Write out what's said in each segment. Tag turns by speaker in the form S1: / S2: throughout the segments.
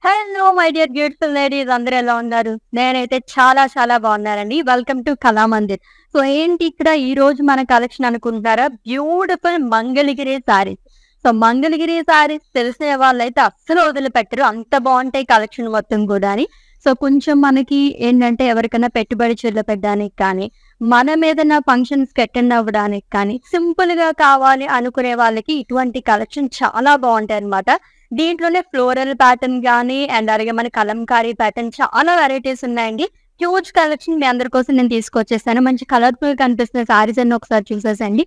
S1: Hello my dear beautiful ladies, అందరూ ఎలా ఉన్నారు? నేనైతే చాలా చాలా బాగున్నానండి. Welcome to Kalamandir. సో ఏంటి ఇక్కడ ఈ రోజు మన కలెక్షన్ అనుకుంటారా? బ్యూటిఫుల్ మంగళగిరి సారీస్. సో మంగళగిరి సారీస్ తెలిసిన వాళ్ళైతే అస్సలు వదిలిపెట్టరు. అంత బాగుంటాయి కలెక్షన్ మొత్తం కూడా. సో కొంచెం మనకి ఏంటంటే ఎవరికైనా పెట్టుబడి చీరలు పెట్టడానికి కానీ, మనం ఏదైనా ఫంక్షన్స్ కి అటెండ్ అవ్వడానికి కానీ, సింపుల్ గా కావాలి అనుకునే వాళ్ళకి ఇటువంటి కలెక్షన్ చాలా బాగుంటాయి అన్నమాట. దీంట్లోనే ఫ్లోరల్ ప్యాటర్న్ గానీ అండ్ అలాగే మన కలంకారీ ప్యాటర్న్ చాలా వెరైటీస్ ఉన్నాయండి. హ్యూజ్ కలెక్షన్ మీ అందరి కోసం నేను తీసుకొచ్చేసాను. మంచి కలర్ఫుల్ కనిపిస్తున్న సారీస్ అన్ని ఒకసారి చూసేసండి.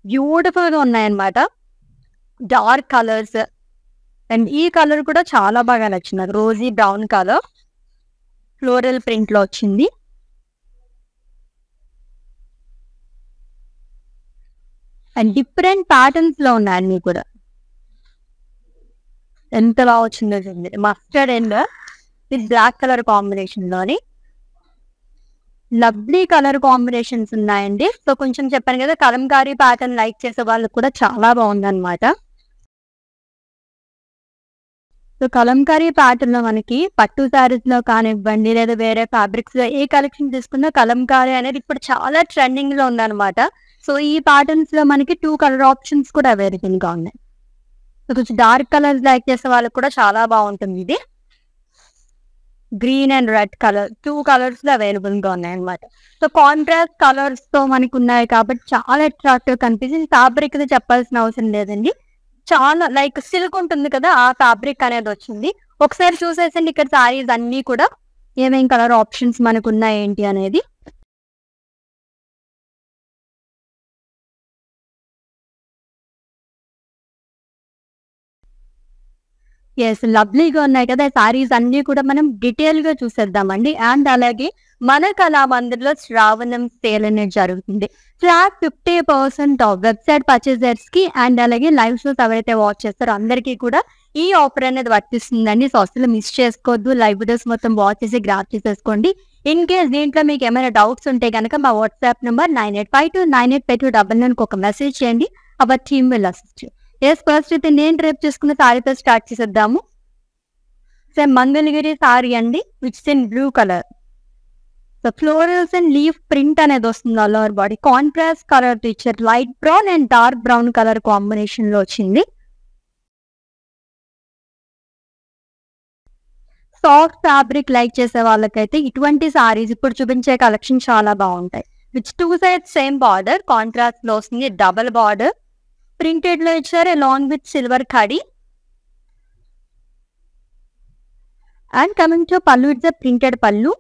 S1: బ్యూటిఫుల్ గా ఉన్నాయన్నమాట. డార్క్ కలర్స్ అండ్ ఈ కలర్ కూడా చాలా బాగా నచ్చింది నాకు. Rosie brown colour floral print లో వచ్చింది. అండ్ డిఫరెంట్ ప్యాటర్న్స్ లో ఉన్నాయి అన్ని కూడా. ఎంత బాగా వచ్చిందో చూడండి. Mustard and with black colour combination లోని లవ్లీ కలర్ కాంబినేషన్స్ ఉన్నాయండి. సో కొంచెం చెప్పాను కదా, కలంకారీ ప్యాటర్న్ లైక్ చేసే వాళ్ళకి కూడా చాలా బాగుంది అనమాట. సో కలంకారీ ప్యాటర్న్ లో మనకి పట్టు శారీస్ లో కానివ్వండి, లేదా వేరే ఫ్యాబ్రిక్స్ లో ఏ కలెక్షన్ తీసుకున్నా కలంకారీ అనేది ఇప్పుడు చాలా ట్రెండింగ్ లో ఉందన్నమాట. సో ఈ ప్యాటర్న్స్ లో మనకి 2 కలర్ ఆప్షన్స్ కూడా అవైలబుల్ గా ఉన్నాయి. సో కొంచెం డార్క్ కలర్స్ లైక్ చేసే వాళ్ళకి కూడా చాలా బాగుంటుంది. ఇది green and red colour 2 colours లో అవైలబుల్ గా ఉన్నాయి అనమాట. సో కాంట్రాస్ట్ కలర్స్ తో మనకు ఉన్నాయి కాబట్టి చాలా అట్రాక్టివ్ కనిపిస్తుంది. ఫ్యాబ్రిక్ ఇది చెప్పాల్సిన అవసరం లేదండి. చాలా లైక్ సిల్క్ ఉంటుంది కదా, ఆ ఫ్యాబ్రిక్ అనేది వచ్చింది. ఒకసారి చూసేసండి ఇక్కడ సారీస్ అన్ని కూడా ఏమేం కలర్ ఆప్షన్స్ మనకు ఉన్నాయి ఏంటి అనేది. ఎస్, లవ్లీగా ఉన్నాయి కదా సారీస్ అన్ని కూడా. మనం డీటెయిల్ గా చూసేద్దామండి. అండ్ అలాగే మన కళామందిర్లో శ్రావణం సేల్ అనేది జరుగుతుంది. ఫ్లాట్ 50% ఆఫ్ వెబ్సైట్ పర్చేజర్స్ కి అండ్ అలాగే లైవ్ షోస్ ఎవరైతే వాచ్ చేస్తారో అందరికీ కూడా ఈ ఆఫర్ అనేది వర్తిస్తుందండి. సో అసలు మిస్ చేసుకోవద్దు. లైవ్ వీడియోస్ మొత్తం వాచ్ చేసి గ్రాప్ చేసేసుకోండి. ఇన్ కేస్ దీంట్లో మీకు ఏమైనా డౌట్స్ ఉంటే కనుక మా వాట్సాప్ నెంబర్ 9852985299 ఒక మెసేజ్ చేయండి. Our team will assist. Yes, first అయితే నేను రేపు చేసుకున్న సారీతో స్టార్ట్ చేసేద్దాము. సో మంగళగిరి సారీ అండి, which in blue colour. So florals and leaf print అనేది వస్తుంది all over body. Contrast colour teacher light brown and dark brown colour combination లో వచ్చింది. సాఫ్ట్ ఫ్యాబ్రిక్ లైక్ చేసే వాళ్ళకైతే ఇటువంటి సారీస్ ఇప్పుడు చూపించే కలెక్షన్ చాలా బాగుంటాయి. Which 2 sides same border, contrast లో వస్తుంది. డబల్ బార్డర్ ప్రింటెడ్ లో ఇచ్చారు along with silver kadhi. And coming to pallu, it's printed పళ్ళు.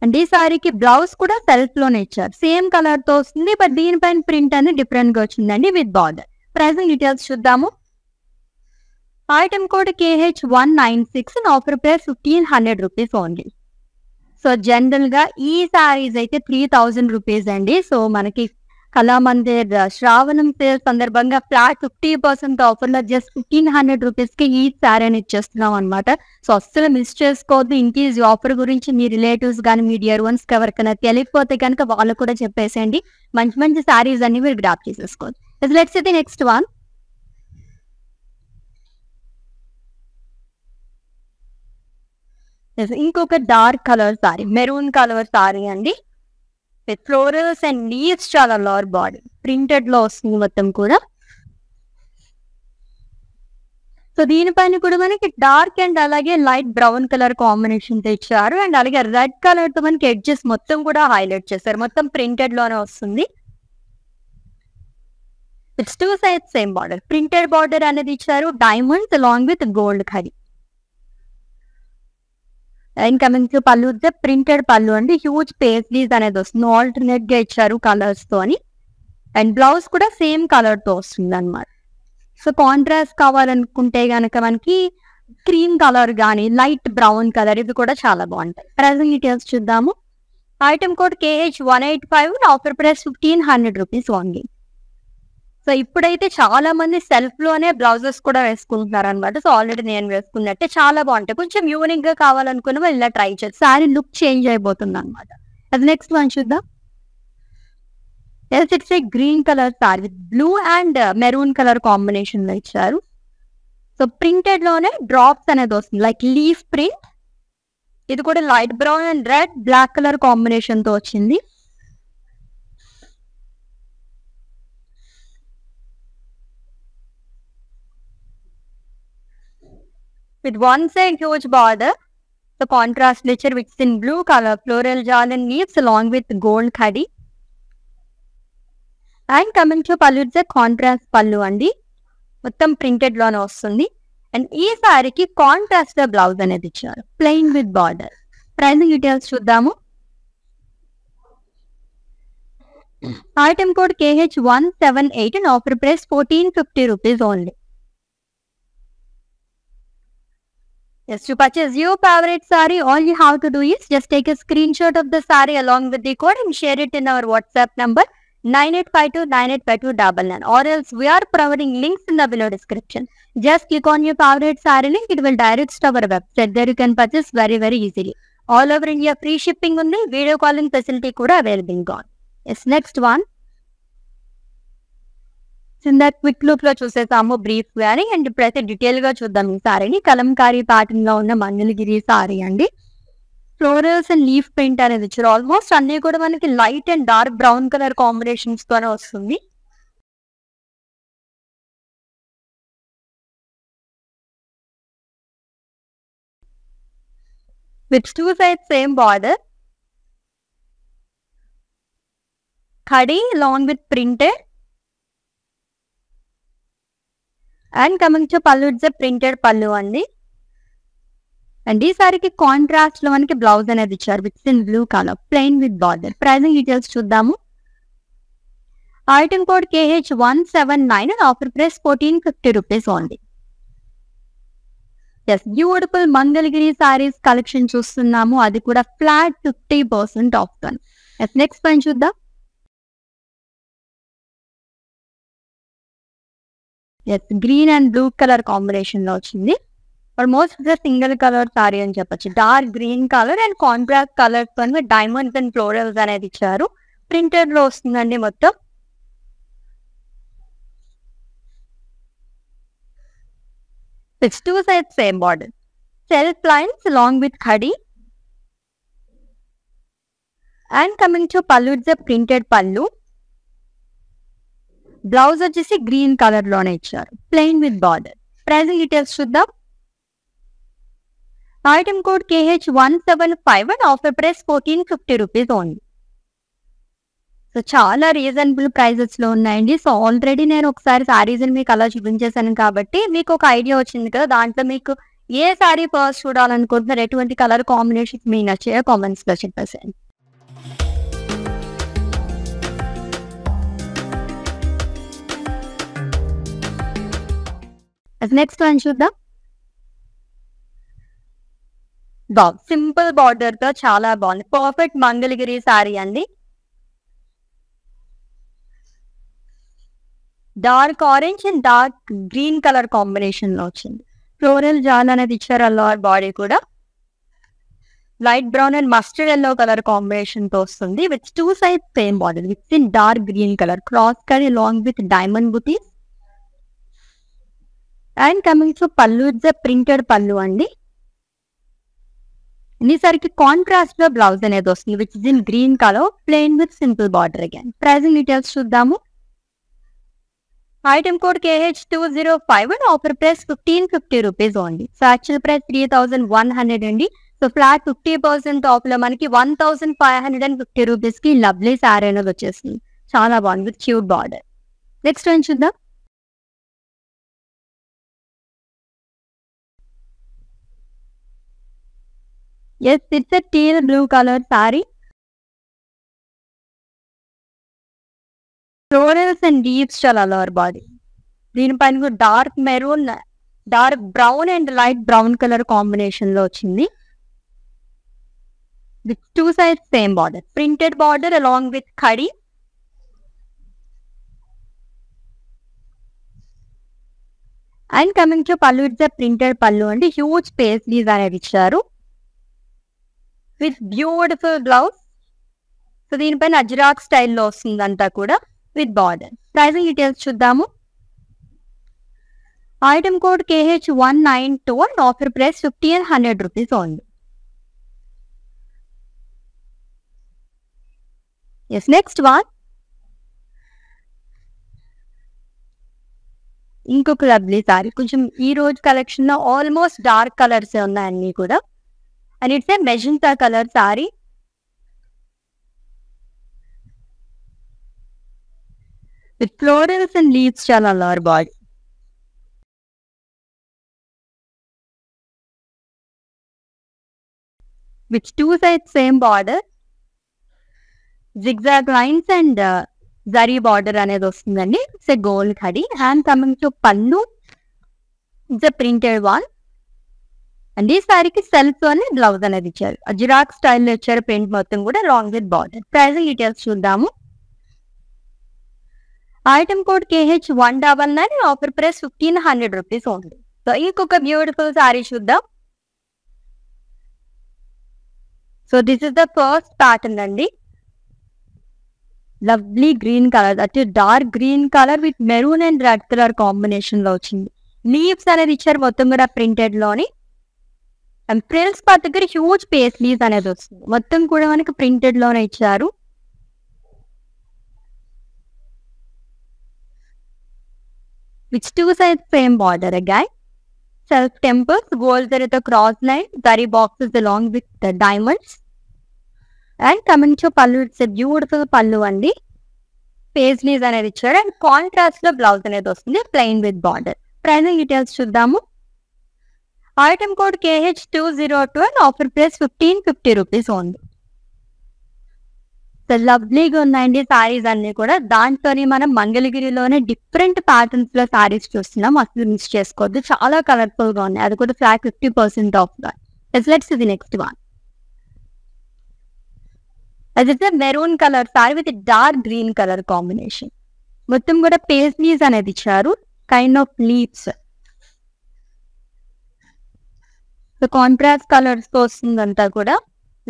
S1: అండ్ ఈ సారీకి బ్లౌజ్ కూడా సెల్ఫ్ లోనే ఇచ్చారు. సేమ్ కలర్ తో వస్తుంది, బట్ దీనిపైన ప్రింట్ అనేది డిఫరెంట్ గా వచ్చిందండి విత్ బార్డర్. ప్రైసింగ్ డీటెయిల్స్ చూద్దాము. Item code KH196 and offer price 1500 rupees only. So general గా ఈ సారీస్ అయితే 3000 రూపీస్ అండి. సో మనకి కళామందిర్ శ్రావణం సేల్ సందర్భంగా ఫ్లాట్ 50% ఆఫర్ లో జస్ట్ 1500 రూపీస్ కి ఈ సారీ అని ఇచ్చేస్తున్నాం అనమాట. సో అస్సలు మిస్ చేసుకోవద్దు. ఇన్ కేస్ ఈ ఆఫర్ గురించి మీ రిలేటివ్స్ కానీ మీ డియర్ వన్స్ ఎవరికైనా తెలియకపోతే కనుక వాళ్ళు కూడా చెప్పేసేయండి. మంచి మంచి సారీస్ అన్ని మీరు గ్రాప్ చేసేసుకోవచ్చు. Let's see the next one. ఇంకొక dark colour sari, maroon colour sorry అండి విత్ ఫ్లోరల్స్ అండ్ లీవ్స్. చాలా లోవర్ బాడీ ప్రింటెడ్ లో వస్తుంది మొత్తం కూడా. సో దీనిపైన కూడా మనకి డార్క్ అండ్ అలాగే లైట్ బ్రౌన్ కలర్ కాంబినేషన్ తో ఇచ్చారు. అండ్ అలాగే రెడ్ కలర్ తో మనకి ఎడ్జెస్ మొత్తం కూడా హైలైట్ చేశారు. మొత్తం ప్రింటెడ్ లోనే వస్తుంది. It's 2 sides same border, printed border అనేది ఇచ్చారు. డైమండ్స్ అలాంగ్ విత్ గోల్డ్ ఖరీ. And coming to pallu, printed pallu అండి. హ్యూజ్ పేస్లీస్ అనేది వస్తుంది. ఆల్టర్నేట్ గా ఇచ్చారు కలర్స్ తోని. అండ్ బ్లౌజ్ కూడా సేమ్ కలర్ తో వస్తుంది అనమాట. సో కాంట్రాస్ట్ కావాలనుకుంటే గనక మనకి క్రీమ్ కలర్ కానీ లైట్ బ్రౌన్ కలర్ ఇవి కూడా చాలా బాగుంటాయి. ప్రైసింగ్ డీటెయిల్స్ చూద్దాము. Item code KH185 offer price 1500 rupees only. So ఇప్పుడైతే చాలా మంది సెల్ఫ్ లోనే బ్లౌజెస్ కూడా వేసుకుంటున్నారు అనమాట. సో ఆల్రెడీ నేను వేసుకున్నట్టే చాలా బాగుంటాయి. కొంచెం యూనిక్ గా కావాలనుకున్న వాళ్ళు ఇలా ట్రై చేసి సారీ లుక్ చేంజ్ అయిపోతుంది అనమాట. అది నెక్స్ట్ వన్ చూద్దాం. It's green colour sorry with blue and maroon colour combination లో ఇచ్చారు. సో ప్రింటెడ్ లోనే డ్రాప్స్ అనేది వస్తుంది, లైక్ లీఫ్ ప్రింట్. ఇది కూడా light brown and red black colour combination తో వచ్చింది. With one side huge border, the contrast nature which is in blue color, floral jal and leaves along with gold khadi. And coming to pallu, it's a contrast pallu andi. మొత్తం printed లోనే వస్తుంది. And ఈ సారీకి contrast blouse అనేది ఇచ్చారు, plain with border. Pricing details చూద్దాము. Item code KH178 and offer price 1450 rupees only. Yes, to purchase your favorite saree, all you have to do is just take a screenshot of the saree along with the code and share it in our WhatsApp number 9852985299, or else we are providing links in the below description. Just click on your favorite saree link, it will direct to our website. There you can purchase very easily. All over India free shipping undi, video calling facility kuda available on. Yes, next one. చిన్న quick look లో చూసేసాము brief గాని. And ఇప్పుడైతే detail గా చూద్దాం ఈ సారీని. Kalamkari pattern లో ఉన్న మంగళగిరి సారీ అండి. ఫ్లోరల్స్ అండ్ లీఫ్ ప్రింట్ అనేది ఇచ్చారు. ఆల్మోస్ట్ అన్ని కూడా మనకి light and dark brown colour combinations తోనే వస్తుంది. With two side same border, ఖడి along with printed. And coming to pallu, it's a printed pallu అండి. అండ్ ఈ సారీకి కాంట్రాస్ట్ లో మనకి బ్లౌజ్ అనేది ఇచ్చారు, with in blue colour, plain with border. Pricing details చూద్దాము. Item code KH179 and offer price 1450 rupees only. Yes, beautiful Mangalagiri saris collection చూస్తున్నాము, అది కూడా ఫ్లాట్ 50% ఆఫ్ తో. ఎస్, నెక్స్ట్ వన్ చూద్దాం. Yes, green and blue colour combination లో వచ్చింది. Almost single colour sorry అని చెప్పొచ్చు. Dark green colour and contrast colour తో డైమండ్స్ అండ్ ఫ్లోరల్స్ అనేది ఇచ్చారు. ప్రింటెడ్ లో వస్తుందండి మొత్తం. It's two side same border, self lines along with ఖడి. And coming to pallu, it's a printed pallu. Blouse వచ్చేసి గ్రీన్ కలర్ లోనే ఇచ్చారు, plain with border. Pricing details చూద్దాం. Item code KH175 and offer price 1450 rupees only. So చాలా reasonable prices లో ఉన్నాయండి. So already నేను ఒకసారి సారీస్ మీకు అలా చూపించేసాను కాబట్టి మీకు ఒక ఐడియా వచ్చింది కదా. దాంట్లో మీకు ఏ సారీ ఫస్ట్ చూడాలనుకుంటున్నారు, ఎటువంటి కలర్ కాంబినేషన్స్ మీకు నచ్చాయో కామెంట్స్ లో చెప్పేసాను. నెక్స్ట్ వన్ చూద్దాం. సింపుల్ బార్డర్ తో చాలా బాగుంది, పర్ఫెక్ట్ మంగళగిరి సారీ అండి. Dark orange and dark green colour combination లో వచ్చింది. ఫ్లోరల్ జాల్ అనేది ఇచ్చారు. అల్లోవర్ బాడీ కూడా light brown and mustard yellow colour combination తో వస్తుంది. With two side same border, with in dark green colour, cross curry along with diamond బుటీస్. And coming to pallu, it's a printed pallu అండి. ఈసారికి కాంట్రాస్ట్ లో బ్లౌజ్ అనేది వస్తుంది, which is in green colour, plain with simple border again. Pricing details చూద్దాము. Item code KH205 and offer price 1550 rupees only. So actual price 3100 అండి. So flat 50% off లో మనకి 1550 rupees కి లవ్లీ సారీ అనేది వచ్చేసింది. చాలా బాగుంది, with cute border. Next one చూద్దాం. Yes, it's a teal blue color saree. Florals and leaves shall allow our body. దీనిపైన కూడా dark maroon, dark brown and light brown colour combination లో వచ్చింది. With two side same border, printed border along with ఖడి. And coming to pallu, it's a printed pallu అండి. Huge paisleys అనేది ఇచ్చారు with beautiful blouse. So దీనిపైన అజ్రాక్ స్టైల్లో వస్తుంది అంతా కూడా, విత్ బార్డర్. ప్రైసింగ్ డీటెయిల్స్ చూద్దాము. Item code KH192 and offer price 1500 rupees only. Yes, next one. ఇంకొక లవ్లీ సారీ, కొంచెం ఈ రోజు కలెక్షన్ లో ఆల్మోస్ట్ డార్క్ కలర్స్ ఉన్నాయి అన్ని కూడా. And it's a magenta colour sorry. With florals and leaves చాలా lower body. With two sides same border, zigzag lines and zari border అనేది వస్తుందండి. ఇట్స్ ఎ గోల్డ్ కడి. And coming to pallu, it's a printed one. And ఈ సారీకి self అని blouse అనేది ఇచ్చారు. జిరాక్ స్టైల్లో ఇచ్చారు ప్రింట్ మొత్తం కూడా, long with border. Pricing details చూద్దాము. Item code KH199, offer price 1500 rupees only. So ఇంకొక బ్యూటిఫుల్ సారీ చూద్దాం. So this is the first pattern అండి. లవ్లీ గ్రీన్ కలర్, అంటే dark green colour with maroon and red colour combination లో వచ్చింది. Leaves అనేది ఇచ్చారు మొత్తం కూడా ప్రింటెడ్ లోని. అండ్ ఫ్రిల్స్ పార్ట్ దగ్గర హ్యూజ్ పేస్లీస్ అనేది వస్తుంది. మొత్తం కూడా మనకి ప్రింటెడ్ లోనే ఇచ్చారు. Which two sides same border again. Self temples, gold జరీతో cross line, zari boxes along with diamonds. And coming to pallu, it's a beautiful pallu అండి. పేస్లీస్ అనేది ఇచ్చారు. అండ్ కాంట్రాస్ట్ లో బ్లౌజ్ అనేది వస్తుంది, plain with border. Pricing details చూద్దాము. Item code KH202 and offer price 1550 rupees only. So లవ్లీగా ఉన్నాయండి సారీస్ అన్ని కూడా. దాంట్లోనే మనం మంగళగిరిలోనే డిఫరెంట్ ప్యాటర్న్స్ లో సారీస్ చూస్తున్నాం, అసలు మిస్ చేసుకోవద్దు. చాలా కలర్ఫుల్ గా ఉన్నాయి, అది కూడా ఫ్లాట్ 50% ఆఫ్ గా. Let's the next one. అది maroon colour sorry with dark green colour combination. మొత్తం కూడా పేస్లీస్ అనేది ఇచ్చారు, kind of leaves. So contrast colours తో వస్తుందంతా కూడా.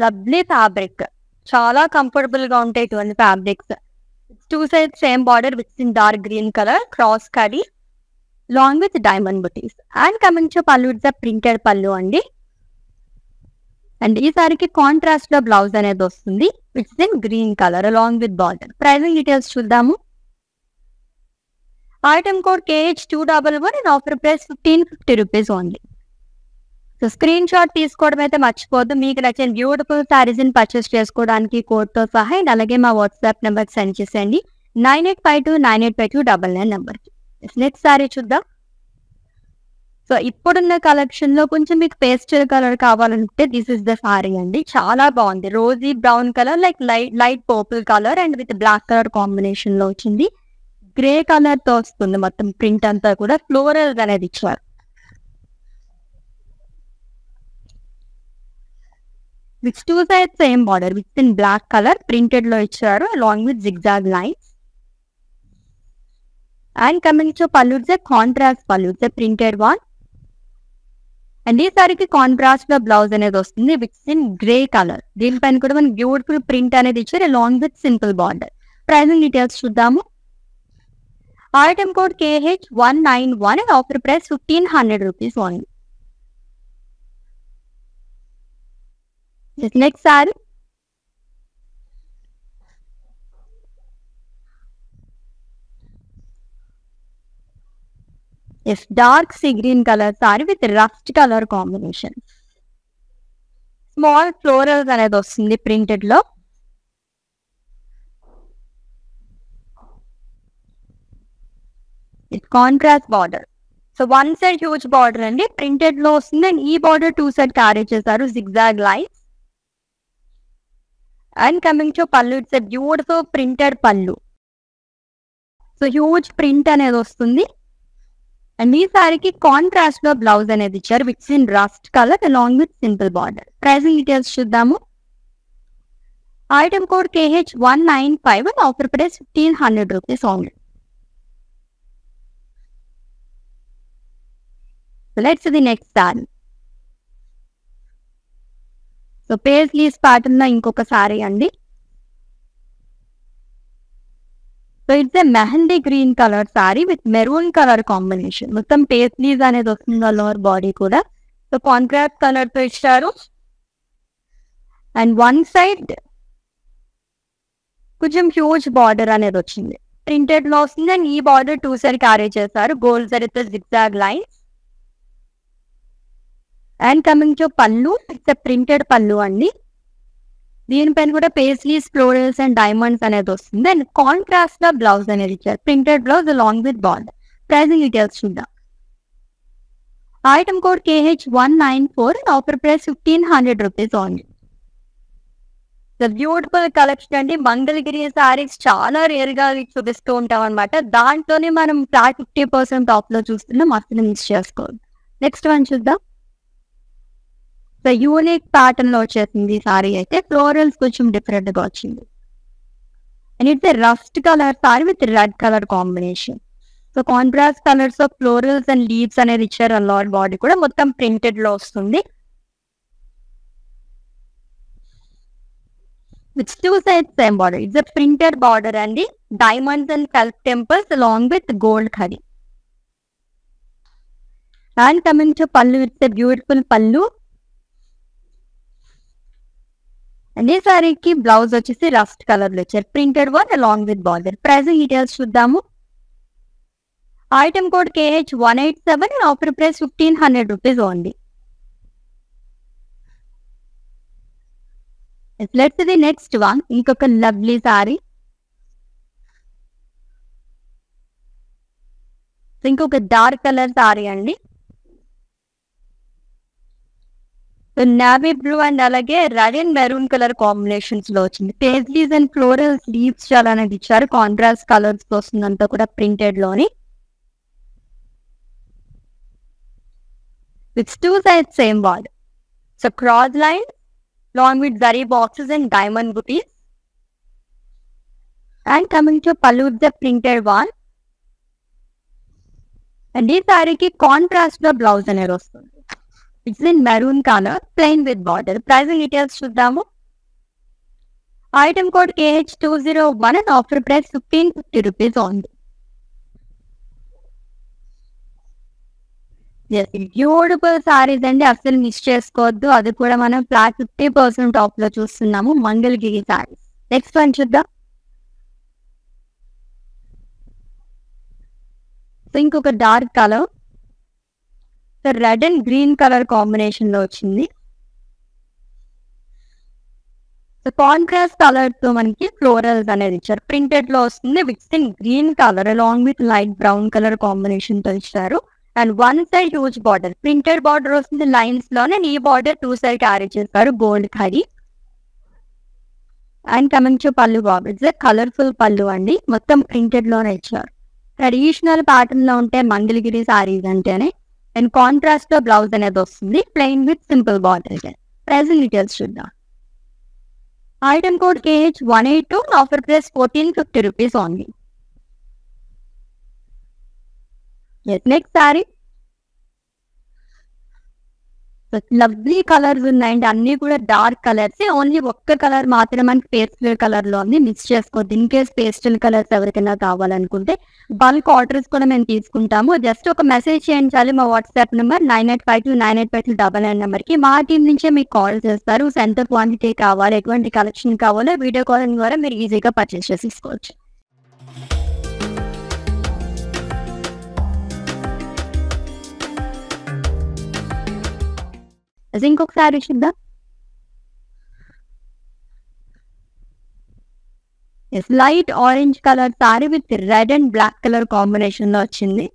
S1: లవ్లీ ఫ్యాబ్రిక్, చాలా కంఫర్టబుల్ గా ఉంటాయి ఇటువంటి fabrics. Two side same border with in dark green colour, cross kadhi, long with diamond బుటీస్. And coming to pallu, it's printed pallu అండి. అండ్ ఈ సారీకి కాంట్రాస్ట్ లో బ్లౌజ్ అనేది వస్తుంది, it's in green colour along with border. Pricing details చూద్దాము. Item code KH211 and offer price 1550 rupees only. So screenshot తీసుకోవడం అయితే మర్చిపోద్దు. మీకు నచ్చిన బ్యూటిఫుల్ సారీస్ ని పర్చేస్ చేసుకోవడానికి కోడ్ తో సహా. అండ్ అలాగే మా వాట్సాప్ నెంబర్ సెండ్ చేసేయండి, 9852985299 నెంబర్. నెక్స్ట్ సారీ చూద్దాం. సో ఇప్పుడున్న కలెక్షన్ లో కొంచెం మీకు పేస్టల్ కలర్ కావాలంటే దిస్ ఇస్ ద సారీ అండి. చాలా బాగుంది. Rosy brown colour, like light purple colour and with black colour combination లో వచ్చింది. గ్రే కలర్ తో వస్తుంది మొత్తం ప్రింట్ అంతా కూడా. ఫ్లోరల్స్ అనేది ఇచ్చారు. With two side same border with in black colour printed లో ఇచ్చారు, along with zigzag lines. And coming to pallu, it's contrast pallu, it's printed one. And ఈ సారీకి కాంట్రాస్ట్ లో బ్లౌజ్ అనేది వస్తుంది విత్ ఇన్ గ్రే కలర్. దీనిపైన కూడా మనకి బ్యూటిఫుల్ ప్రింట్ అనేది ఇచ్చారు, along with simple border. Pricing details చూద్దాము. Item code KH191 and offer price 1500 rupees only. Next sari. Yes, dark sea green colour sorry with rust colour combination. Small florals అనేది వస్తుంది printed లో. It contrast border. So one side huge border అండి, printed లో వస్తుంది. And ఈ border two side carry చేశారు, zigzag lines. And coming to pallu, it's a beautiful printed pallu. So huge print అనేది వస్తుంది. అండ్ ఈ సారీకి కాంట్రాస్ట్ లో బ్లౌజ్ అనేది ఇచ్చారు with in rust colour along with simple border. Pricing details చూద్దాము. Item code KH195 and offer price 1500 rupees only. Let's the next sari. So paisleys pattern లో ఇంకొక సారీ అండి. So it's a mehndi green colour sorry with maroon colour combination. మొత్తం paisleys అనేది వస్తుంది lower body కూడా. So contrast colour తో ఇచ్చారు. And one side కొంచెం హ్యూజ్ బార్డర్ అనేది వచ్చింది, ప్రింటెడ్ లో వస్తుంది. అండ్ ఈ బార్డర్ 2 సైడ్ క్యారీ చేశారు, గోల్డ్ జరీతో zigzag lines. And coming to pallu, it's printed pallu అండి. దీనిపైన కూడా పేస్లీస్, ఫ్లోరల్స్ అండ్ డైమండ్స్ అనేది వస్తుంది. అండ్ కాంట్రాస్ట్ గా బ్లౌజ్ అనేది ఇచ్చారు, printed blouse along with border. Pricing details చూద్దాం. Item code KH194, offer price 1500 rupees only. Beautiful collection అండి. మంగళగిరి సారీస్ చాలా రేర్ గా చూపిస్తూ ఉంటాం అనమాట. దాంట్లోనే మనం ఫ్లాట్ 50% ఆఫ్ లో చూస్తున్నాం, అసలు మిస్ చేసుకోవద్దు. నెక్స్ట్ వన్ చూద్దాం. సో యూనిక్ ప్యాటర్న్ లో వచ్చేసింది సారీ అయితే. ఫ్లోరల్స్ కొంచెం డిఫరెంట్ గా వచ్చింది. And it's rust colour sorry with red colour combination. So contrast colours of florals and leaves అనేది ఇచ్చారు. అల్లార్ బాడీ కూడా మొత్తం ప్రింటెడ్ లో వస్తుంది. With 2 sides same border. It's a printed border and diamonds and self temples along with gold khadi. And coming to pallu, it's a beautiful pallu. And this saree ki blouse vachesi rust color lo icharu, printed one along with border. Pricing details chudamu. Item code KH187 and offer price 1500 rupees only. Let's see the next one. ఇంకొక lovely sorry. ఇంకొక dark colour sorry అండి. Navy blue and అలాగే red and maroon colour combinations లో వచ్చింది. Paisleys and florals leaves చాలా అనేది ఇచ్చారు. Contrast colours వస్తుంది అంతా కూడా ప్రింటెడ్ లోని. With 2 sides same border. So cross line along with zari boxes and diamond booties. And coming to pallu, the printed one. And this saree ki contrast the blouse అనేది వస్తుంది. It's in maroon color, plain with border. Pricing details చూద్దాము. Item code KH201 and offer price 1550 rupees only. Beautiful saris అండి, అసలు miss చేసుకోవద్దు. అది కూడా మనం flat 50% off లో చూస్తున్నాము, మంగళగిరి సారీస్. నెక్స్ట్ వన్ చూద్దాం. ఇంకొక dark colour, red and green colour combination లో వచ్చింది. సో కాంట్రాస్ట్ కలర్ తో మనకి ఫ్లోరల్స్ అనేది ఇచ్చారు, ప్రింటెడ్ లో వస్తుంది. With in green colour along with light brown colour combination తో ఇచ్చారు. And one side huge border, printed border వస్తుంది లైన్స్ లోనే. ఈ బార్డర్ 2 సైడ్ క్యారీ చేస్తారు, గోల్డ్ ఖరీ. అండ్ కమింగ్ టు పళ్ళు బార్డర్, ఇట్స్ కలర్ఫుల్ పళ్ళు అండి, మొత్తం ప్రింటెడ్ లోనే ఇచ్చారు. ట్రెడిషనల్ ప్యాటర్న్ లో ఉంటే మంగళగిరి సారీస్ అంటేనే. అండ్ కాంట్రాస్ట్ లో బ్లౌజ్ అనేది వస్తుంది, plain with simple border. Pricing details చూద్దాం. Item code KH182, offer price 1450 rupees only. Next sari. Lovely colours ఉన్నాయండి, అన్ని కూడా డార్క్ కలర్స్. ఓన్లీ ఒక్క కలర్ మాత్రమే మనకి పేస్టల్ కలర్ లో ఉంది, మిక్స్ చేసుకోవద్దు. ఇన్ కేస్ పేస్టల్ కలర్స్ ఎవరికైనా కావాలనుకుంటే బల్క్ ఆర్డర్స్ కూడా మేము తీసుకుంటాము. జస్ట్ ఒక మెసేజ్ చేయించాలి మా వాట్సాప్ నెంబర్ 9852985299 నెంబర్కి. మా టీం నుంచే మీకు కాల్ చేస్తారు. ఎంత క్వాంటిటీ కావాలి, ఎటువంటి కలెక్షన్ కావాలో వీడియో కాల్ ద్వారా మీరు ఈజీగా పర్చేస్ చేసుకోవచ్చు. ఇంకొకసారి చూద్దాం. Light orange colour sorry with red and black colour combination లో వచ్చింది.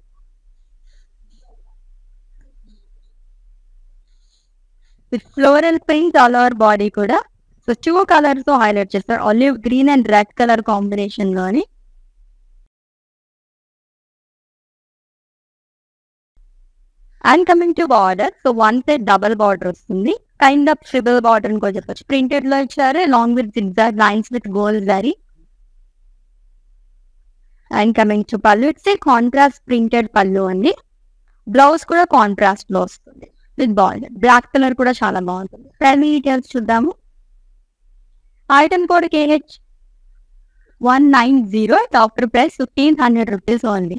S1: With floral print all over body కూడా. సో 2 కలర్స్ తో హైలైట్ చేస్తారు, olive green and red colour combination లోని. And coming to border, so one side double border వస్తుంది, kind of triple border అని కూడా చెప్పచ్చు. ప్రింటెడ్ లో ఇచ్చారు along with zigzag lines with gold zari. And coming to pallu, it's a contrast printed pallu అండి. Blouse కూడా contrast లో వస్తుంది విత్ బార్డర్. బ్లాక్ కలర్ కూడా చాలా బాగుంటుంది. ప్రైమరీ డీటెయిల్స్ చూద్దాము. Item code KH 190 doctor price 1500 rupees only.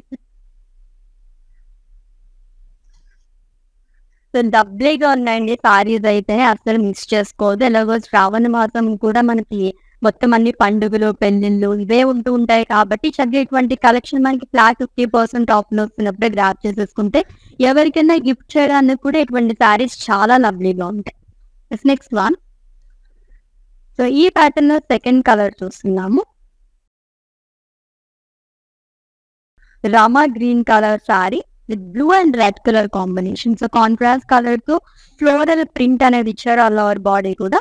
S1: So డబ్బుగా ఉన్నాయండి సారీస్ అయితే అసలు మిస్ చేసుకోవద్దు. ఎలాగో శ్రావణ మాసం కూడా మనకి మొత్తం అన్ని పండుగలు, పెళ్ళిళ్ళు ఇవే ఉంటూ ఉంటాయి కాబట్టి చక్కగా ఇటువంటి కలెక్షన్ మనకి ఫ్లాట్ 50% ఆఫ్‌లో వస్తున్నప్పుడే గ్రాబ్ చేసేసుకుంటే ఎవరికైనా గిఫ్ట్ చేయడానికి కూడా ఇటువంటి సారీస్ చాలా లవ్లీగా ఉంటాయి. Next one. సో ఈ ప్యాటర్న్‌లో సెకండ్ కలర్ చూస్తున్నాము. Rama green colour sorry with blue and red colour combination. So contrast colour తో ఫ్లోరల్ ప్రింట్ అనేది ఇచ్చారు ఆల్ ఓవర్ బాడీ కూడా.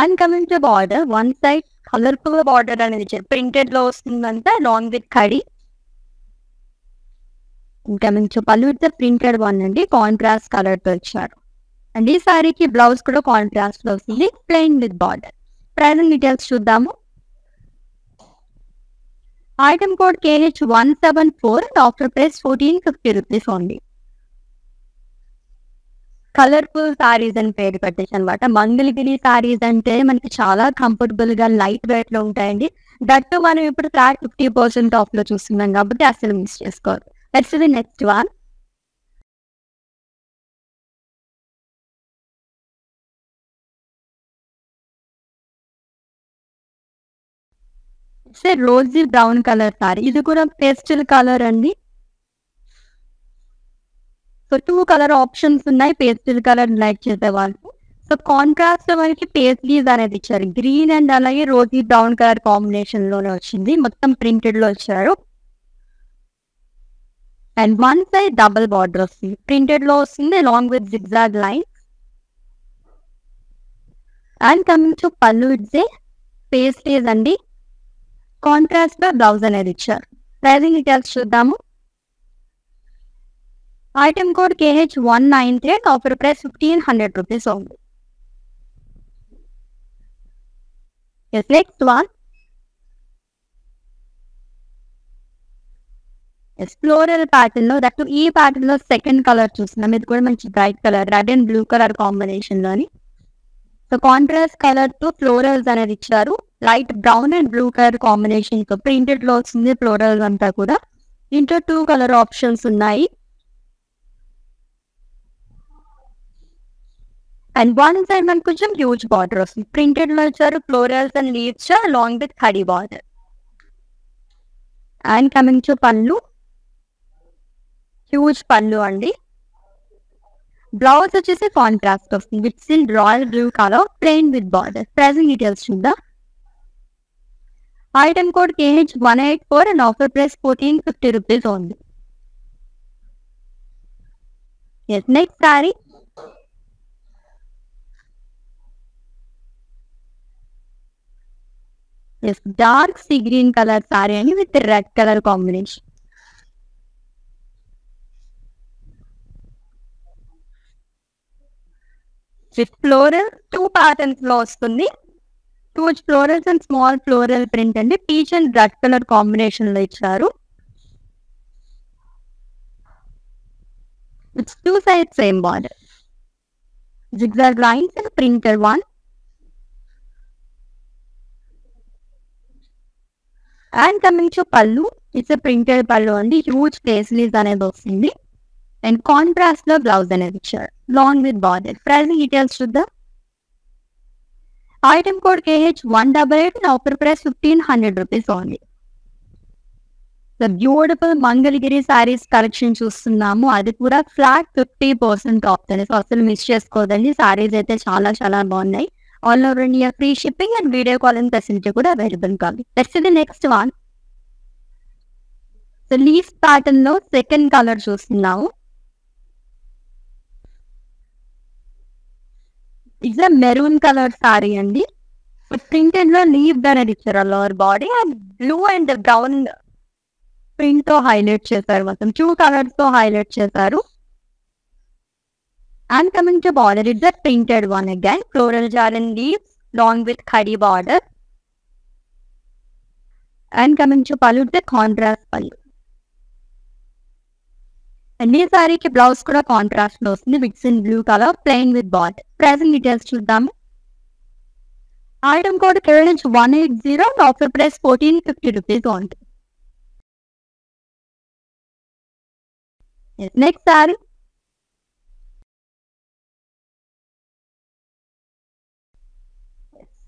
S1: And coming to border, one side colourful border అనేది ఇచ్చారు. ప్రింటెడ్ లో వస్తుందంటే long with kadhi. Coming to pallu with printed one అండి, contrast colour తో ఇచ్చారు. అండ్ ఈ సారీకి బ్లౌజ్ కూడా కాంట్రాస్ట్ లో వస్తుంది, plain with border. Pricing details చూద్దాము. Item code KH174, offer price 1450 rupees only. Colourful saris అని పేరు పెట్టేసి అనమాట. మంగళగిరి సారీస్ అంటే మనకి చాలా కంఫర్టబుల్ గా లైట్ వెయిట్ లో ఉంటాయండి. దట్టు మనం ఇప్పుడు ఫ్లాట్ 50% ఆఫ్ లో చూస్తున్నాం కాబట్టి అసలు మిస్ చేసుకోరు. Next next one. Rosie brown colour sorry, ఇది కూడా పేస్టల్ కలర్ అండి. సో 2 కలర్ ఆప్షన్స్ ఉన్నాయి పేస్టల్ కలర్ లైక్ చేసే వాళ్ళకి. సో కాంట్రాస్ట్ లో మనకి పేస్లీస్ అనేది ఇచ్చారు. గ్రీన్ అండ్ అలాగే రోజీ బ్రౌన్ కలర్ కాంబినేషన్ లోనే వచ్చింది, మొత్తం ప్రింటెడ్ లో ఇచ్చారు. And one side double border వస్తుంది, ప్రింటెడ్ లో వస్తుంది along with zigzag line. And coming to pallu, it's paisleys అండి. కాంట్రాస్ట్ లో బ్లౌజ్ అనేది ఇచ్చారు. ప్రైజింగ్ డీటెయిల్స్ చూద్దాము. Item code KH193, offer price 1500 rupees only. Next one. Floral pattern లో దట్టు ఈ ప్యాటర్న్ లో సెకండ్ కలర్ చూస్తున్నాం. ఇది కూడా మంచి bright colour, red and blue colour combination లోని. సో కాంట్రాస్ట్ కలర్ తో ఫ్లోరల్స్ అనేది ఇచ్చారు. Light brown and blue colour combination తో ప్రింటెడ్ లో వస్తుంది ఫ్లోరల్స్ అంతా కూడా. ఇంట్లో 2 కలర్ ఆప్షన్స్ ఉన్నాయి. అండ్ వన్ సైడ్ మనకు కొంచెం హ్యూజ్ బార్డర్ వస్తుంది, ప్రింటెడ్ లో ఇచ్చారు florals and leaves along with కడి border. And coming to pallu, huge pallu అండి. బ్లౌజ్ వచ్చేసి కాంట్రాస్ట్ వస్తుంది విత్ సిల్ royal blue colour, plain with border. Pricing details చూద్దాం. Item code KH184 and offer price 1450 rupees only. Next sari. Dark sea green colour sorry అని with red colour combination. With floral 2 patterns లో వస్తుంది. 2 florals and small floral print అండి. Peach and red colour combination లో ఇచ్చారు. It's 2 side same border, zigzag lines and printed one. And coming to pallu, it's printed pallu అండి. Huge paisleys అనేది వస్తుంది. And contrast లో blouse అనేది ఇచ్చారు long with border. Pricing details చూద్దాం. Item code KH188 and offer price 1500 rupees only. The beautiful Mangalagiri saris collection చూస్తున్నాము, అది కూడా ఫ్లాట్ 50% ఆఫ్. సో అసలు మిస్ చేసుకోదండి. సారీస్ అయితే చాలా చాలా బాగున్నాయి. All over India free shipping and video calling facility కూడా అవైలబుల్ కాదు. Next the next one. So leaf pattern లో సెకండ్ కలర్ చూస్తున్నాము. ఇట్స్ మెరూన్ కలర్ సారీ అండి. ప్రింటెడ్ లో లీవ్ అనేది ఇచ్చారు lower body. And blue and brown print తో highlight చేశారు, మొత్తం 2 కలర్స్ తో హైలైట్ చేశారు. And coming to border, it's printed one again, floral jaal and leaves long with ఖడీ border. And coming to pallu, it's contrast pallu. And ఈ సారీకి బ్లౌజ్ కూడా contrast లో వస్తుంది, mix in blue colour, plain with border. Pricing details చూద్దాము. Item code KLH 180, offer price 1450 rupees ఉంది. Next sorry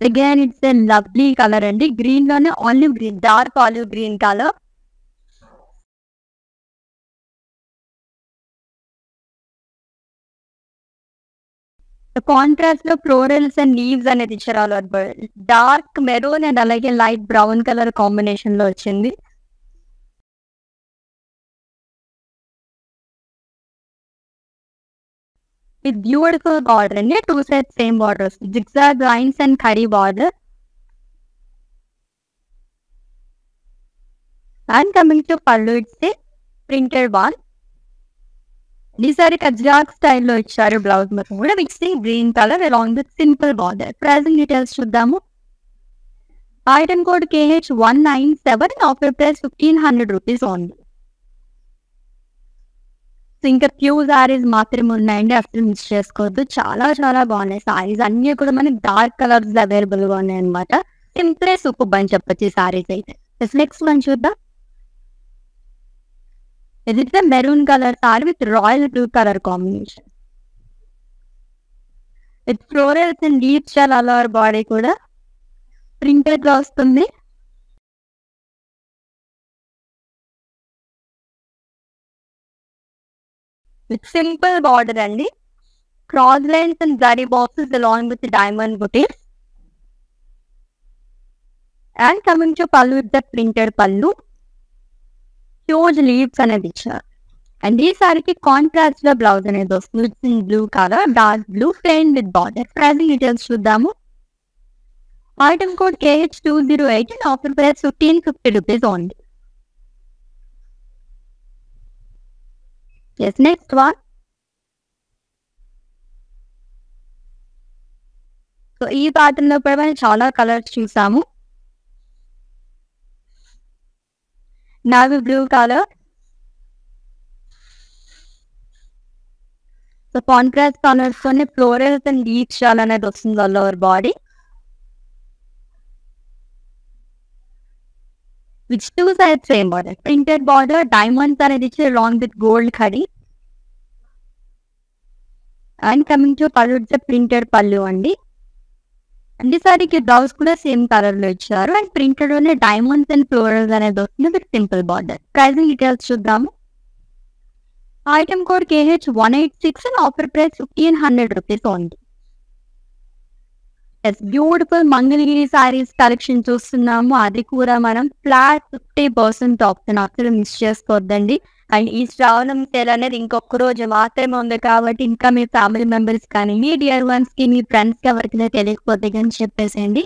S1: again it's a lovely colour అండి. Green లోనే olive green, dark olive green colour. Contrast లో florals and leaves అనేది ఇచ్చారు. Dark maroon and అలాగే light brown colour combination లో వచ్చింది. With beautiful border అండి, 2 sides same borders, zigzag lines and కరీ border. And coming to pallu, it's printed one. ఈసారి కజ్రాక్ స్టైల్లో ఇచ్చారు బ్లౌజ్ మొత్తం కూడా, mixing green colour along with simple border. Pricing details చూద్దాము. Item code KH 197, offer price 1500 rupees only. ఇంకా ప్యూర్ సారీస్ మాత్రమే ఉన్నాయండి, అసలు మిస్ చేసుకోవద్దు. చాలా చాలా బాగున్నాయి సారీస్, అన్ని కూడా మనకి డార్క్ కలర్స్ అవైలబుల్ గా ఉన్నాయి అనమాట. సింపుల్ సూపర్ అని చెప్పొచ్చు ఈ సారీస్ అయితే. నెక్స్ట్ వన్ చూద్దాం. ఇది maroon colour sorry with royal blue colour combination, with florals and leaves lower body కూడా ప్రింటెడ్ గా వస్తుంది. విత్ సింపుల్ బార్డర్ అండి, cross lines and zari boxes along with diamond బుటీస్. And coming to pallu, with the printed pallu, huge leaves అనేది ఇచ్చారు. And ఈ సారీకి contrast లో బ్లౌజ్ అనేది వస్తుంది, in blue colour, dark blue, plain with border. Pricing details చూద్దాము. Item code KH 208, offer price 1550 rupees only. Next one. So ఈ pattern లో కూడా మనం చాలా కలర్స్ చూసాము. Navy blue colour, so contrast colours తోనే ఫ్లోరల్స్ అండ్ లీవ్స్ అనేది వస్తుంది all over body, which 2 sides same border, printed border, diamonds అనేది ఇచ్చి అలాంగ్ విత్ గోల్డ్ ఖడి. And coming to pallu, printed pallu అండి. అండ్ సారీకి బ్లౌజ్ కూడా సేమ్ కలర్ లో ఇచ్చారు. అండ్ ప్రింటెడ్ లోనే డైమండ్స్ అండ్ ఫ్లోరల్స్ అనేది వస్తుంది with simple border. Pricing details చూద్దాము. Item code KH 186, offer price 1500 rupees only. Beautiful Mangalagiri saris collection చూస్తున్నాము, అది కూడా మనం ఫ్లాట్ 50% ఆప్షన్, అసలు మిస్ చేసుకోవద్దండి. అండ్ ఈ శ్రావణం సేల్ అనేది ఇంకొక రోజు మాత్రమే ఉంది కాబట్టి ఇంకా మీ ఫ్యామిలీ మెంబర్స్ కానీ మీ డియర్ వన్స్ కి మీ ఫ్రెండ్స్ కి ఎవరికైనా తెలియకపోతే కానీ చెప్పేసేయండి.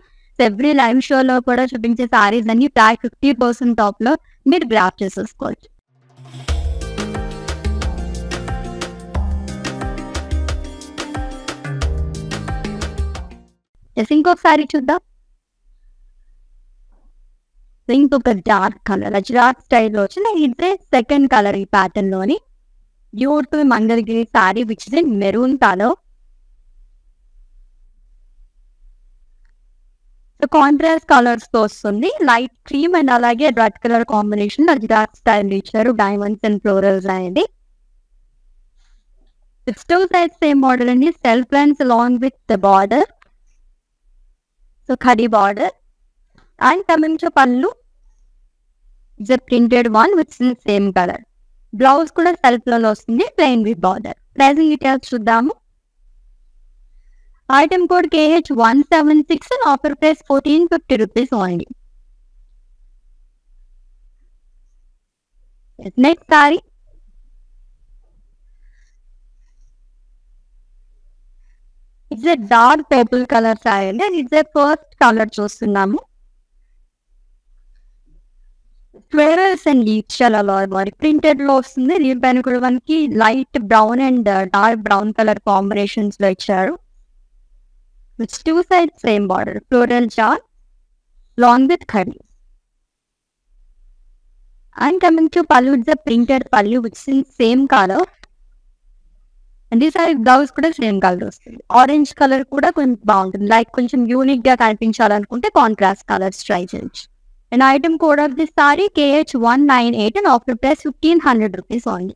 S1: ఎవ్రీ లైవ్ షోలో కూడా చూపించే సారీస్ అన్ని ఫ్లాట్ 50% ఆఫ్ లో మీరు గ్రాప్ చేసేసుకోవచ్చు. ఇంకొకసారి చూద్దాం. ఇంకొక డార్క్ కలర్, డార్క్ స్టైల్లో వచ్చిన ఇదే సెకండ్ కలర్ ఈ ప్యాటర్న్ లోని beautiful Mangalagiri sari which is in maroon colour. So contrast colours తో వస్తుంది, లైట్ క్రీమ్ అండ్ అలాగే red colour combination dark style ఇచ్చారు, డైమండ్స్ అండ్ ఫ్లోరల్స్ అనేది. 2 సైడ్స్ సేమ్ బార్డర్ అండి, self lines along with the border, so ఖడీ border. And coming to pallu, it's a printed one with same colour. Blouse కూడా self లో వస్తుంది, plain with border. Pricing details చూద్దాము. Item code KH 176, offer price 1450 rupees only. Next sari. It's a dark purple colour sorry అండి, and it's a first colour చూస్తున్నాము. Florals and leaves మరి printed లో వస్తుంది. దీని పైన కూడా మనకి light brown and dark brown colour combinations లో ఇచ్చారు. With 2 sides same border, floral jaal long with ఖడీ. And coming to pallu, it's a printed pallu which is in same color. And this are blouse కూడా same colour వస్తుంది. Orange colour కూడా కొంచెం బాగుంటుంది. Like కొంచెం unique గా కనిపించాలనుకుంటే కాంట్రాస్ట్ కలర్స్ ట్రై చేయొచ్చు. And item code of this sari KH198 and offer price 1500 rupees only.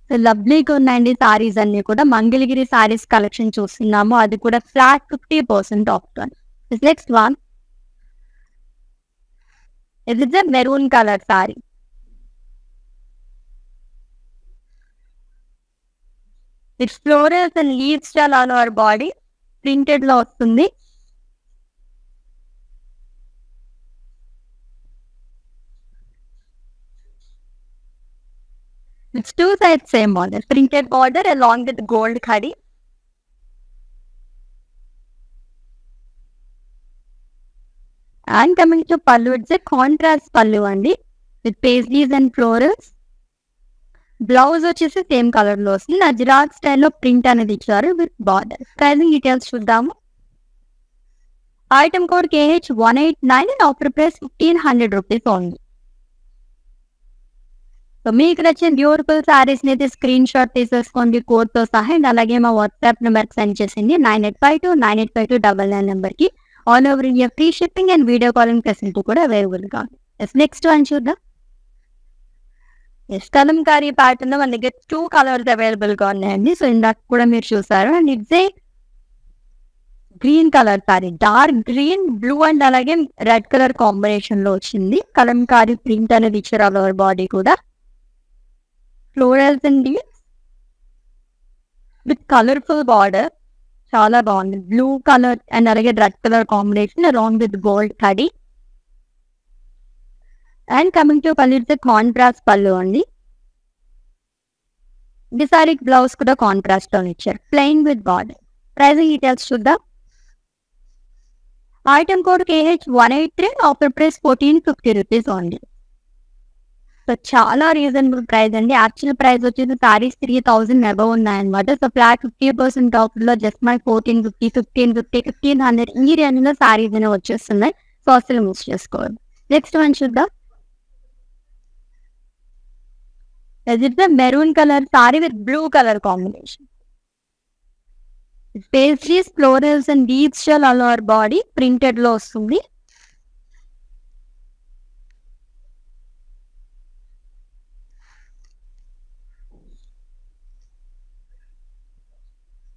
S1: So లవ్లీగా ఉన్నాయండి సారీస్ అన్ని కూడా. మంగళగిరి సారీస్ కలెక్షన్ చూస్తున్నాము, అది కూడా ఫ్లాట్ 50% ఆఫ్. నెక్స్ట్ వన్, ఇది is a maroon colour sorry. It's florals and leaves style on our body, printed లో వస్తుంది. It's two sides same border, printed border along with gold khadi. And coming to pallu, it's a contrast pallu andi with paisleys and florals. Blouse వచ్చేసి same colour లో వస్తుంది. నజరాత్ స్టైల్లో print అనేది ఇచ్చారు with border. Pricing details చూద్దాము. Item code KH189 and offer price 1500 rupees only. So మీకు నచ్చిన beautiful saris ని అయితే స్క్రీన్ షాట్ తీసేసుకోండి కోడ్ తో సహా. అండ్ అలాగే మా వాట్సాప్ నెంబర్ సెండ్ చేసింది 9852985299 నెంబర్ కి. All over India free shipping and video calling facility కూడా అవైలబుల్ గా ఉంది. నెక్స్ట్ వన్ చూద్దాం. కలంకారీ ప్యాటర్న్ లో మన దగ్గర 2 కలర్స్ అవైలబుల్ గా ఉన్నాయండి. సో ఇందాక కూడా మీరు చూసారు. And it's a green colour sorry, dark green, blue and అలాగే రెడ్ కలర్ కాంబినేషన్ లో వచ్చింది. కలంకారీ ప్రింట్ అనేది ఇచ్చారు ఆల్ ఓవర్ బాడీ కూడా. Florals and with colourful border, చాలా బాగుంది. బ్లూ కలర్ అండ్ అలాగే red colour combination along with gold కడి. And coming to pallu, it's contrast pallu అండి. ఈ సారీ బ్లౌజ్ కూడా కాంట్రాస్ట్ లో ఇచ్చారు, plain with border. Pricing details చూద్దాం. Item code KH183, offer price 1450 rupees only. So చాలా రీజనబుల్ ప్రైస్ అండి. యాక్చువల్ ప్రైస్ వచ్చేసి సారీస్ 3000 అబవ్ ఉన్నాయన్నమాట. సో ఫ్లాట్ 50% ఆఫ్ లో జస్ట్ మనకి 1450, 1550, 1500 ఈ రేంజ్ లో సారీస్ అనేవి వచ్చేస్తున్నాయి. సో అసలు మిస్ చేసుకోవాలి. నెక్స్ట్ వన్ చూద్దాం. It's a maroon colour sorry with blue colour combination. Pastries, florals and leaves style all over body, printed లో వస్తుంది.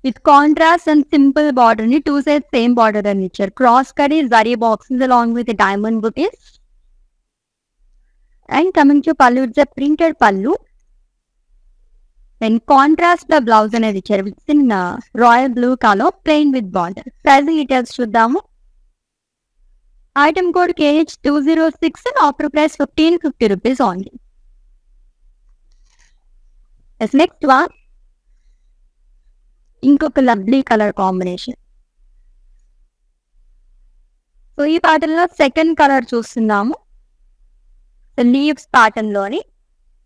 S1: With contrast and simple border ని 2 sides సేమ్ బార్డర్ అని ఇచ్చారు. క్రాస్ కడి zari boxes along with diamond బుటీస్. And coming to pallu, it's a printed pallu. And contrast లో blouse అనేది ఇచ్చారు with in royal blue colour, plain with border. Pricing details చూద్దాము. Item code KH206 and offer price 1550 rupees only. Next one, ఇంకొక lovely colour combination. So ఈ pattern లో second colour చూస్తున్నాము. Leaves pattern లోని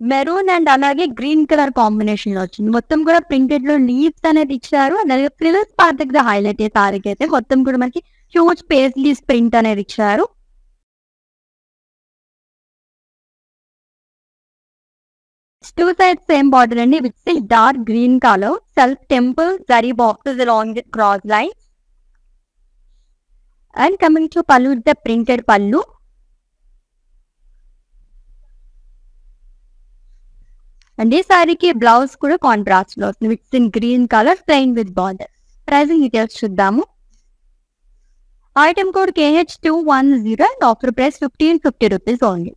S1: maroon and అలాగే green colour combination లో వచ్చింది. మొత్తం కూడా ప్రింటెడ్ లో లీవ్స్ అనేది ఇచ్చారు. అలాగే ఫ్రిల్స్ పార్ట్ దగ్గర హైలైట్ అయ్యే సారీకి అయితే మొత్తం కూడా మనకి హ్యూజ్ పేస్లీస్ ప్రింట్ అనేది ఇచ్చారు. టూ సైడ్స్ సేమ్ బార్డర్ అండి with dark green colour, self temple, zari boxes along with cross line. And coming to pallu, with the printed pallu. And ఈ సారీకి బ్లౌజ్ కూడా కాంట్రాస్ట్ లో వస్తుంది with in green colour, plain with border. Pricing details చూద్దాము. Item code KH210 and offer price 1550 rupees only.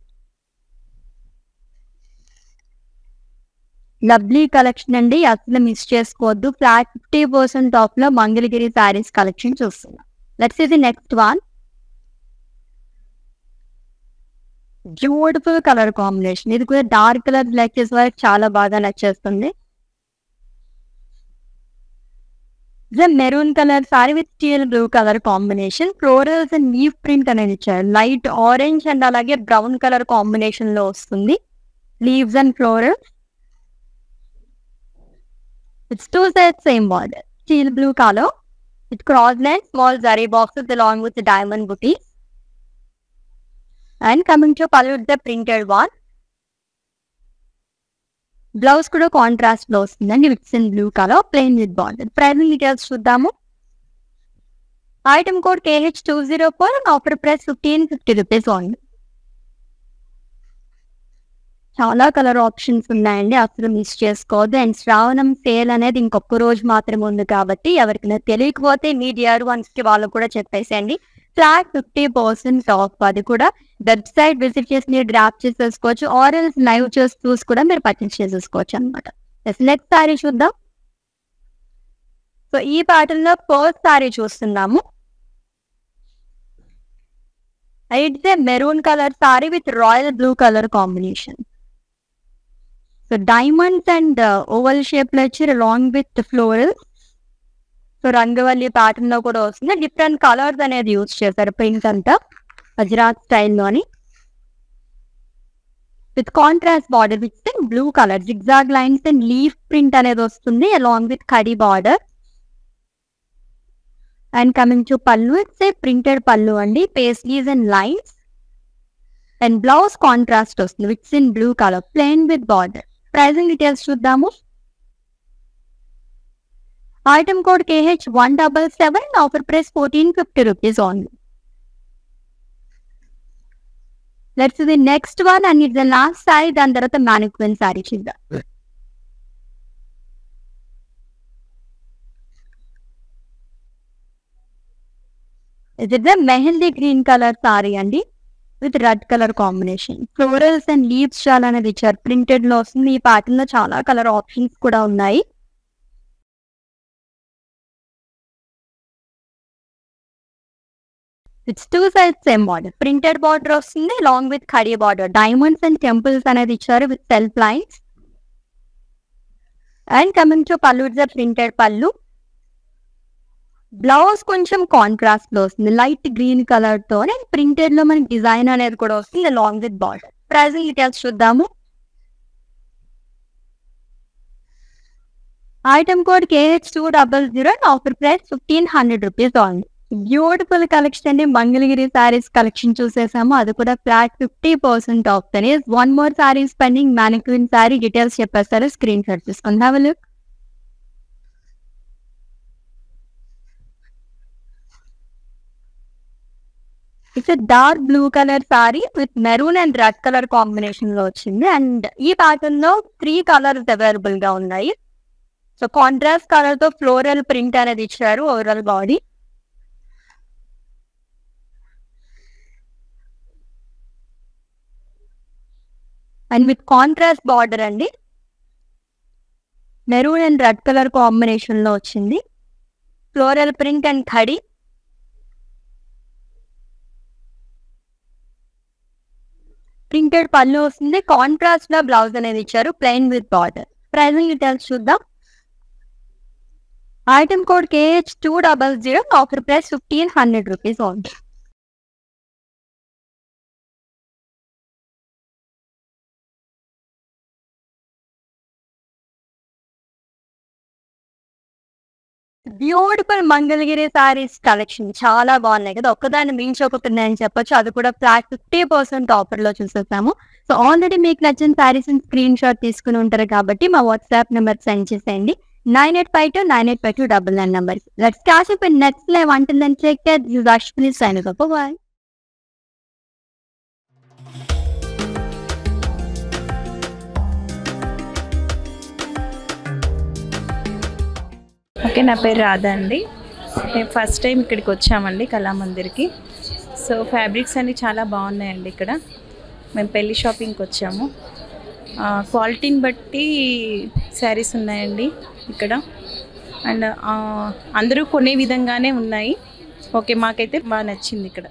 S1: Lovely collection అండి, అసలు miss చేసుకోవద్దు. Flat 50% off లో మంగళగిరి సారీస్ కలెక్షన్ చూస్తున్నాం. Let's see the next one. Beautiful colour combination. ఇది కూడా dark colour like చేసే వారికి చాలా బాగా నచ్చేస్తుంది. Maroon colour sorry with steel blue colour combination. Florals and leaf print అనేది ఇచ్చారు. లైట్ ఆరెంజ్ అండ్ అలాగే బ్రౌన్ కలర్ కాంబినేషన్ లో వస్తుంది. Leaves and florals. It's two sides same border. Steel blue color with cross line, small zari boxes along with the diamond booties. And coming to pallu with the printed one. Blouse కూడా contrast లో వస్తుందండి, with in blue colour, plain with border. Pricing details చూద్దాము. Item code KH204 and offer price 1550 rupees only. చాలా colour options ఉన్నాయండి, అసలు miss చేసుకోవద్దు. And శ్రావణం sale అనేది ఇంకొక రోజు మాత్రమే ఉంది కాబట్టి ఎవరికైనా తెలియకపోతే మీ డియర్ వన్స్ కి వాళ్ళు కూడా చెప్పేసేయండి. ఫ్లాట్ 50% ఆఫ్, అది కూడా వెబ్సైట్ విజిట్ చేసి మీరు డ్రాప్ చేసేసుకోవచ్చు, ఆర్ఎల్స్ లైవ్ చూసి కూడా మీరు పర్చేస్ చేసేసుకోవచ్చు అనమాట. నెక్స్ట్ సారీ చూద్దాం. సో ఈ ప్యాటర్న్ లో ఫస్ట్ సారీ చూస్తున్నాము. It's a maroon colour sorry with royal blue colour combination. So diamonds and oval shape లో వచ్చి అలాంగ్ విత్ ఫ్లోరల్. సో రంగవల్లి ప్యాటర్న్ లో కూడా వస్తుంది. డిఫరెంట్ కలర్స్ అనేది యూజ్ చేశారు, ప్రింట్ అంతా గుజరాత్ స్టైల్లోని, with contrast border with blue colour, zigzag lines and leaf print అనేది వస్తుంది అలాంగ్ విత్ కడి border. And coming to pallu, it's a printed pallu అండి, paisleys and lines. And blouse contrast వస్తుంది with in blue colour, plain with border. Pricing details చూద్దాము. Item code KH177, offer price 1450 rupees only. Let's the next one and it's the last sari. దాని తర్వాత mannequin sari చూద్దాం. ఇది mehndi green colour sorry అండి, with red colour combination. Florals and leaves చాలా అనేది ఇచ్చారు, printed లో వస్తుంది. ఈ ప్యాటర్న్ లో చాలా కలర్ ఆప్షన్స్ కూడా ఉన్నాయి. It's two sides same border, printed border వస్తుంది అలాంగ్ విత్ ఖడీ బార్డర్. డైమండ్స్ అండ్ టెంపుల్స్ అనేది ఇచ్చారు with self lines. And coming to pallu, it's printed pallu. Blouse కొంచెం కాంట్రాస్ట్ లో వస్తుంది, లైట్ గ్రీన్ కలర్ తో. అండ్ ప్రింటెడ్ లో మనకి డిజైన్ అనేది కూడా వస్తుంది along with border. Pricing details చూద్దాము. Item code KH200, offer price 1500 rupees only. Beautiful collection అండి, మంగళగిరి సారీస్ కలెక్షన్ చూసేసాము, అది కూడా flat 50% of. One more saris pending, mannequin sorry details చెప్పేస్తారు, స్క్రీన్ షాట్ తీసుకొని have a look. It's dark blue colour sorry with maroon and red colour combination లో వచ్చింది. And ఈ pattern లో 3 కలర్స్ అవైలబుల్ గా ఉన్నాయి. సో కాంట్రాస్ట్ కలర్ తో floral print అనేది ఇచ్చారు overall body. And with contrast border అండి, maroon and red colour combination లో వచ్చింది. ఫ్లోరల్ ప్రింట్ అండ్ ఖడి. ప్రింటెడ్ పళ్ళు వస్తుంది, కాంట్రాస్ట్ లో బ్లౌజ్ అనేది ఇచ్చారు, plain with border. Pricing details చూద్దాం. Item code KH200, offer price 1500 rupees only. Beautiful Mangalagiri saris collection చాలా బాగున్నాయి కదా, ఒక్కదాన్ని మించి ఒకటి అని చెప్పొచ్చు, అది కూడా ఫ్లాట్ 50% ఆఫర్ లో చూసేసాము. సో ఆల్రెడీ మీకు నచ్చిన సారీస్ స్క్రీన్ షాట్ తీసుకుని ఉంటారు కాబట్టి మా వాట్సాప్ నెంబర్ సెండ్ చేసేయండి, 9852985299 number. Let's catch up in next live. Until then take care. This is Ashwini signing off. Bye.
S2: Okay, నా పేరు రాధా అండి. మేము ఫస్ట్ టైం ఇక్కడికి వచ్చామండి కళామందిర్కి. సో ఫ్యాబ్రిక్స్ అన్నీ చాలా బాగున్నాయండి ఇక్కడ. మేము పెళ్ళి షాపింగ్కి వచ్చాము. క్వాలిటీని బట్టి శారీస్ ఉన్నాయండి ఇక్కడ. అండ్ అందరూ కొనే విధంగానే ఉన్నాయి. ఓకే, మాకైతే బాగా నచ్చింది ఇక్కడ.